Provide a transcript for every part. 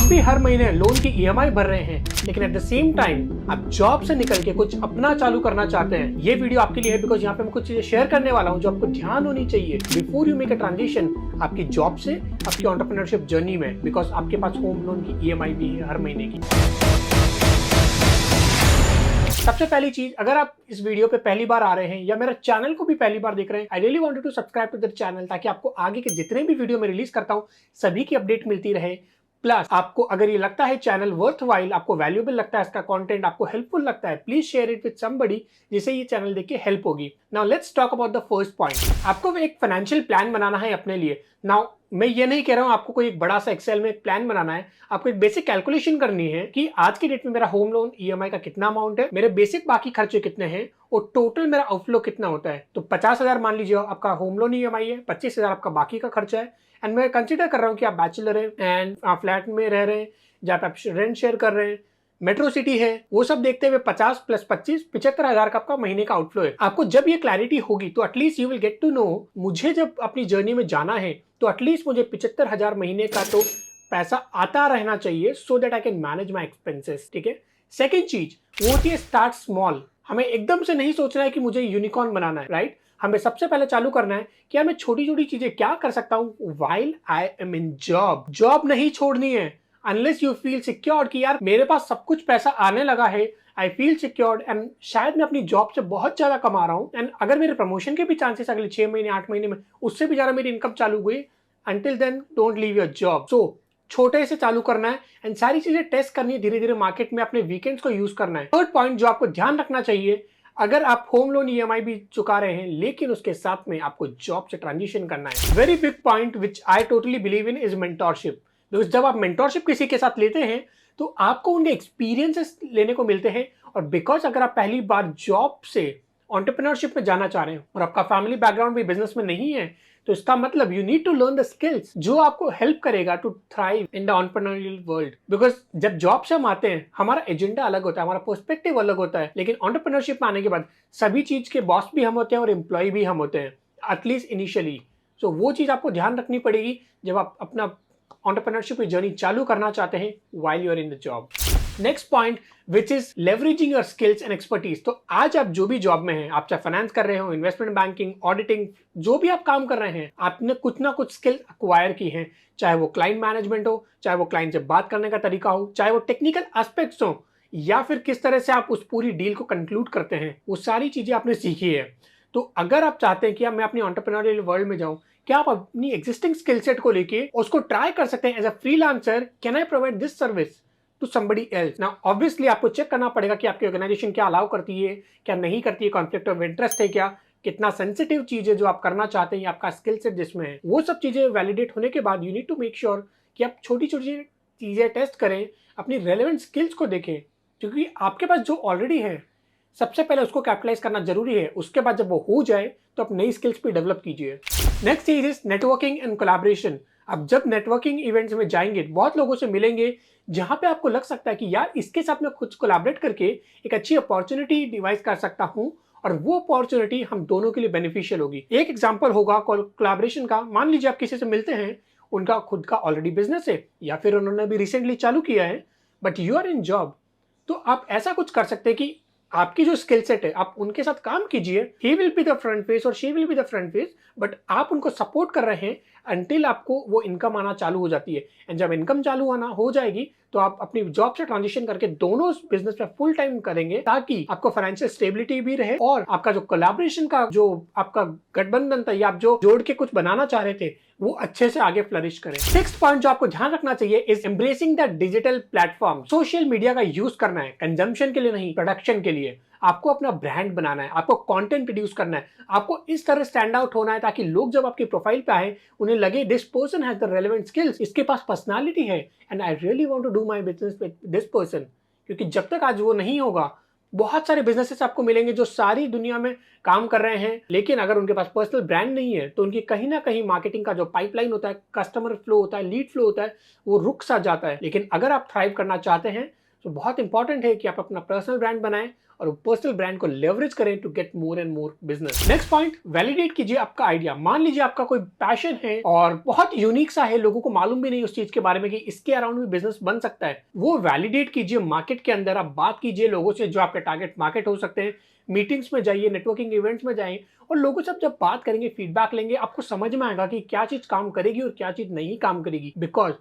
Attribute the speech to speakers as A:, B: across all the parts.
A: भी हर महीने लोन की ईएमआई भर रहे हैं लेकिन एट द सेम टाइम आप जॉब से निकल के कुछ अपना चालू करना चाहते हैं, ये वीडियो आपके लिए है बिकॉज यहाँ पे मैं कुछ चीजें शेयर करने वाला हूँ जो आपको ध्यान होनी चाहिए before you make a transition आपकी जॉब से आपकी एंटरप्रेन्योरशिप जर्नी में, बिकॉज आपके पास होम लोन की ईएमआई भी है हर महीने की। सबसे पहली चीज, अगर आप इस वीडियो पे पहली बार आ रहे हैं या मेरा चैनल को भी पहली बार देख रहे हैं, I really wanted to subscribe to the channel ताकि आपको आगे के जितने भी वीडियो मैं रिलीज करता हूं सभी की अपडेट मिलती रहे। प्लस आपको अगर ये लगता है चैनल वर्थ वाइल, आपको वैल्यूएबल लगता है इसका कंटेंट, आपको हेल्पफुल लगता है, please share it with somebody जिसे ये चैनल देख के हेल्प होगी। Now let's talk about the first point. आपको एक फाइनेंशियल प्लान बनाना है अपने लिए। नाउ मैं ये नहीं कह रहा हूं आपको कोई एक बड़ा सा एक्सेल में एक प्लान बनाना है, आपको एक बेसिक कैलकुलेशन करनी है कि आज की डेट में मेरा होम लोन ईएमआई का कितना अमाउंट है, मेरे बेसिक बाकी खर्चे कितने हैं और टोटल मेरा आउटफ्लो कितना होता है। तो 50,000 मान लीजिए आपका होम लोन ईएमआई है, 25,000 आपका बाकी का खर्चा है। एंड मैं कंसिडर कर रहा हूँ कि आप बैचलर हैं एंड आप फ्लैट में रह रहे हैं जहाँ पे आप रेंट शेयर कर रहे हैं, मेट्रो सिटी है, वो सब देखते हुए 50 + 25 75,000 का आपका महीने का आउटफ्लो है। आपको जब ये क्लैरिटी होगी तो at least you will get to know मुझे जब अपनी जर्नी में जाना है तो एटलीस्ट मुझे 75,000 महीने का तो पैसा आता रहना चाहिए so that I can manage my expenses. ठीक है। सेकेंड चीज वो होती है स्टार्ट स्मॉल। हमें एकदम से नहीं सोचना है कि मुझे यूनिकॉर्न बनाना है, राइट। हमें सबसे पहले चालू करना है कि यार मैं छोटी छोटी चीजें क्या कर सकता हूं while I am in job. Job नहीं छोड़नी है अनलेस यू फील सिक्योर्ड कि यार मेरे पास सब कुछ पैसा आने लगा है, आई फील सिक्योर्ड एंड शायद मैं अपनी जॉब से बहुत ज्यादा कमा रहा हूं एंड अगर मेरे प्रमोशन के भी चांसेस अगले 6 महीने 8 महीने में उससे भी ज्यादा मेरी इनकम चालू हुई, until then don't leave your job. So छोटे से चालू करना है एंड सारी चीजें टेस्ट करनी है धीरे धीरे मार्केट में, अपने वीकेंड्स को यूज करना है। थर्ड पॉइंट जो आपको ध्यान रखना चाहिए, अगर आप होम लोन ईएमआई भी चुका रहे हैं लेकिन उसके साथ में आपको जॉब से ट्रांजिशन करना है, very big point which I totally believe in is mentorship. Because जब आप मेंटोरशिप किसी के साथ लेते हैं तो आपको उनके एक्सपीरियंसेस लेने को मिलते हैं। और बिकॉज अगर आप पहली बार जॉब से एंटरप्रेन्योरशिप में जाना चाह रहे हैं और आपका फैमिली बैकग्राउंड भी बिजनेस में नहीं है तो इसका मतलब you need to learn the skills जो आपको हेल्प करेगा to thrive in the entrepreneurial world. Because जब जॉब से हम आते हैं हमारा एजेंडा अलग होता है, हमारा पर्सपेक्टिव अलग होता है, लेकिन एंटरप्रेन्योरशिप में आने के बाद सभी चीज के बॉस भी हम होते हैं और एम्प्लॉय भी हम होते हैं, एटलीस्ट इनिशियली। सो वो चीज आपको ध्यान रखनी पड़ेगी जब आप अपना एंटरप्रेन्योरशिप की जर्नी चालू करना चाहते हैं while you are in the job. Next point which is leveraging your skills and expertise. तो आज आप जो भी जॉब में हैं, आप चाहे फाइनेंस कर रहे हो, इन्वेस्टमेंट बैंकिंग, ऑडिटिंग, जो भी आप काम कर रहे हैं, आपने कुछ ना कुछ स्किल अक्वायर की है, चाहे वो क्लाइंट मैनेजमेंट हो, चाहे वो क्लाइंट से बात करने का तरीका हो, चाहे वो टेक्निकल एस्पेक्ट्स हो या फिर किस तरह से आप उस पूरी डील को कंक्लूड करते हैं, वो सारी चीजें आपने सीखी है। तो अगर आप चाहते हैं कि मैं अपनी एंटरप्रेन्योरियल वर्ल्ड में जाऊं, क्या आप अपनी एग्जिस्टिंग स्किल सेट को लेके उसको ट्राई कर सकते हैं as a freelancer, can I provide this service to somebody else. Now obviously आपको चेक करना पड़ेगा कि आपकी ऑर्गेनाइजेशन क्या अलाउ करती है, क्या नहीं करती है, कॉन्फ्लिक्ट ऑफ इंटरेस्ट है क्या, कितना सेंसिटिव चीज है जो आप करना चाहते हैं, आपका स्किल सेट जिसमें है, वो सब चीजें वैलिडेट होने के बाद you need to make sure कि आप छोटी छोटी चीजें टेस्ट करें, अपनी रेलेवेंट स्किल्स को देखें, क्योंकि आपके पास जो ऑलरेडी है सबसे पहले उसको कैपिटलाइज करना जरूरी है। उसके बाद जब वो हो जाए तो आप नई स्किल्स भी डेवलप कीजिए। नेक्स्ट चीज इज नेटवर्किंग एंड कोलैबोरेशन। अब जब नेटवर्किंग इवेंट्स में जाएंगे बहुत लोगों से मिलेंगे जहां पे आपको लग सकता है कि यार इसके साथ मैं कुछ कोलैबोरेट करके एक अच्छी अपॉर्चुनिटी डिवाइस कर सकता हूं और वो अपॉर्चुनिटी हम दोनों के लिए बेनिफिशियल होगी। एक एग्जांपल होगा कोलैबोरेशन का, मान लीजिए आप किसी से मिलते हैं, उनका खुद का ऑलरेडी बिजनेस है या फिर उन्होंने भी रिसेंटली चालू किया है but you are in job, तो आप ऐसा कुछ कर सकते हैं कि आपकी जो स्किल सेट है आप उनके साथ काम कीजिए, he will be the front face और she will be the front face, but आप उनको सपोर्ट कर रहे हैं अंटिल आपको वो इनकम आना चालू हो जाती है। एंड जब इनकम चालू आना हो जाएगी तो आप अपनी जॉब से ट्रांजिशन करके दोनों बिजनेस पे फुल टाइम करेंगे ताकि आपको फाइनेंशियल स्टेबिलिटी भी रहे और आपका जो कोलैबोरेशन का जो आपका गठबंधन था या आप जो जोड़ के कुछ बनाना चाह रहे थे वो अच्छे से आगे फ्लरिश करें। सिक्स्थ पॉइंट जो आपको ध्यान रखना चाहिए is embracing the digital platform. Social media का यूज करना है कंजम्पशन के लिए नहीं, प्रोडक्शन के लिए। आपको अपना ब्रांड बनाना है, आपको कंटेंट प्रोड्यूस करना है, आपको इस तरह स्टैंड आउट होना है ताकि लोग जब आपकी प्रोफाइल पे आए उन्हें लगे this person has the relevant skills, इसके पास पर्सनालिटी है and I really want to do my business with this person. क्योंकि जब तक आज वो नहीं होगा बहुत सारे बिजनेसेस आपको मिलेंगे जो सारी दुनिया में काम कर रहे हैं, लेकिन अगर उनके पास पर्सनल ब्रांड नहीं है तो उनकी कहीं ना कहीं मार्केटिंग का जो पाइपलाइन होता है, कस्टमर फ्लो होता है, लीड फ्लो होता है, वो रुक सा जाता है। लेकिन अगर आप थ्राइव करना चाहते हैं तो बहुत इंपॉर्टेंट है कि आप अपना पर्सनल ब्रांड बनाएं और पर्सनल ब्रांड को लेवरेज करें to get more and more business. Next point, validate कीजिए आपका आइडिया। मान लीजिए आपका कोई पैशन है और बहुत यूनिक सा है, लोगों को मालूम भी नहीं उस चीज के बारे में कि इसके अराउंड भी बिजनेस बन सकता है, वो वैलिडेट कीजिए मार्केट के अंदर। आप बात कीजिए लोगों से जो आपके टारगेट मार्केट हो सकते हैं, मीटिंग्स में जाइए, नेटवर्किंग इवेंट्स में जाइए और लोगों से जब बात करेंगे, फीडबैक लेंगे, आपको समझ में आएगा कि क्या चीज काम करेगी और क्या चीज नहीं काम करेगी। बिकॉज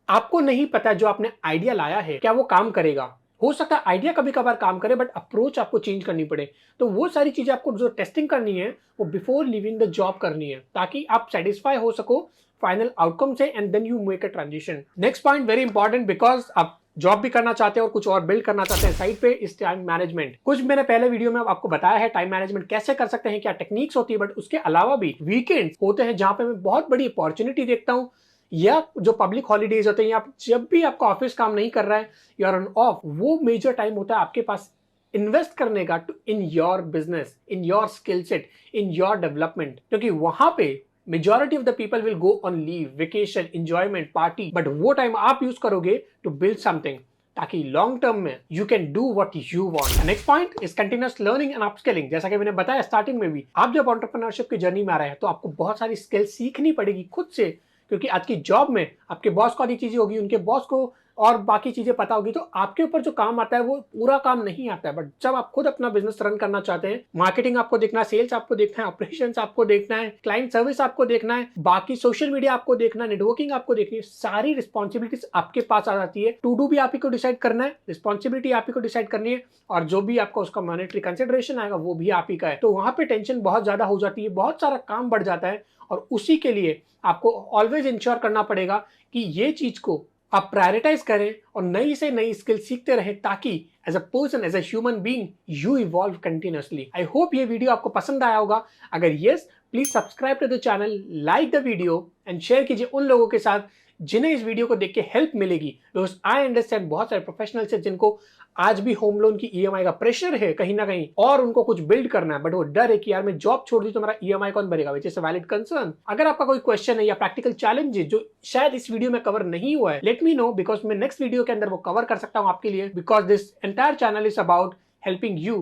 A: आपको नहीं पता जो आपने आइडिया लाया है क्या वो काम करेगा। हो सकता है आइडिया कभी कभार काम करे बट अप्रोच आपको चेंज करनी पड़े। तो वो सारी चीजें आपको जो टेस्टिंग करनी है वो बिफोर लिविंग द जॉब करनी है, ताकि आप सेटिस्फाई हो सको फाइनल आउटकम से and then you make a transition. Next point very important, because आप जॉब भी करना चाहते हैं और कुछ और बिल्ड करना चाहते हैं साइड पे, इस टाइम मैनेजमेंट। कुछ मैंने पहले वीडियो में आपको बताया है टाइम मैनेजमेंट कैसे कर सकते हैं, क्या टेक्निक्स होती है, बट उसके अलावा भी वीकेंड होते हैं जहां पे मैं बहुत बड़ी अपॉर्चुनिटी देखता हूं, या जो पब्लिक हॉलीडेज होते हैं, या जब भी आपका ऑफिस काम नहीं कर रहा है, यू आर ऑन ऑफ, वो मेजर टाइम होता है आपके पास इन्वेस्ट करने का to in your business, in your skill set, in your development. क्योंकि वहां पे majority of the people will go on leave, vacation, enjoyment, party, but वो टाइम आप यूज करोगे टू बिल्ड समथिंग, ताकि लॉन्ग टर्म में you can do what you want. Next point is continuous learning and upskilling. जैसा कि मैंने बताया starting में भी, आप जब एंटरप्रेन्योरशिप की जर्नी में आ रहे हैं तो आपको बहुत सारी स्किल सीखनी पड़ेगी खुद से, क्योंकि आज की जॉब में आपके बॉस को आधी चीजें होगी, उनके बॉस को और बाकी चीजें पता होगी, तो आपके ऊपर जो काम आता है वो पूरा काम नहीं आता है। बट जब आप खुद अपना बिजनेस रन करना चाहते हैं, मार्केटिंग आपको देखना है, सेल्स आपको देखना है, ऑपरेशंस आपको देखना है, क्लाइंट सर्विस आपको देखना है, बाकी सोशल मीडिया आपको देखना है, नेटवर्किंग आपको देखनी है, सारी रिस्पॉन्सिबिलिटीज आपके पास आ जाती है। टू डू भी आप ही को डिसाइड करना है, रिस्पॉन्सिबिलिटी आप ही को डिसाइड करनी है, और जो भी आपका उसका मॉनेटरी कंसिडरेशन आएगा वो भी आप ही का है। तो वहां पे टेंशन बहुत ज्यादा हो जाती है, बहुत सारा काम बढ़ जाता है, और उसी के लिए आपको ऑलवेज इंश्योर करना पड़ेगा कि ये चीज को आप प्रायोरिटाइज करें और नई से नई स्किल सीखते रहें, ताकि as a person, as a human being, you evolve continuously. I hope ये वीडियो आपको पसंद आया होगा। अगर yes, please subscribe to the channel, like the video and share कीजिए उन लोगों के साथ जिन्हें इस वीडियो को देख के हेल्प मिलेगी। बिकॉज आई अंडरस्टैंड बहुत सारे प्रोफेशनल्स हैं जिनको आज भी होम लोन की ईएमआई का प्रेशर है कहीं ना कहीं, और उनको कुछ बिल्ड करना है, बट वो डर है कि यार मैं जॉब छोड़ दी तो मेरा ईएमआई कौन भरेगा, which is a valid concern. अगर आपका कोई क्वेश्चन है या प्रैक्टिकल चैलेंज है जो शायद इस वीडियो में कवर नहीं हुआ है, लेट मी नो, बिकॉज मैं नेक्स्ट वीडियो के अंदर वो कवर कर सकता हूं आपके लिए, because this entire channel is about helping you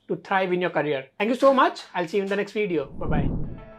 A: to thrive in your career. Thank you so much. I'll see you in the next video. Bye bye.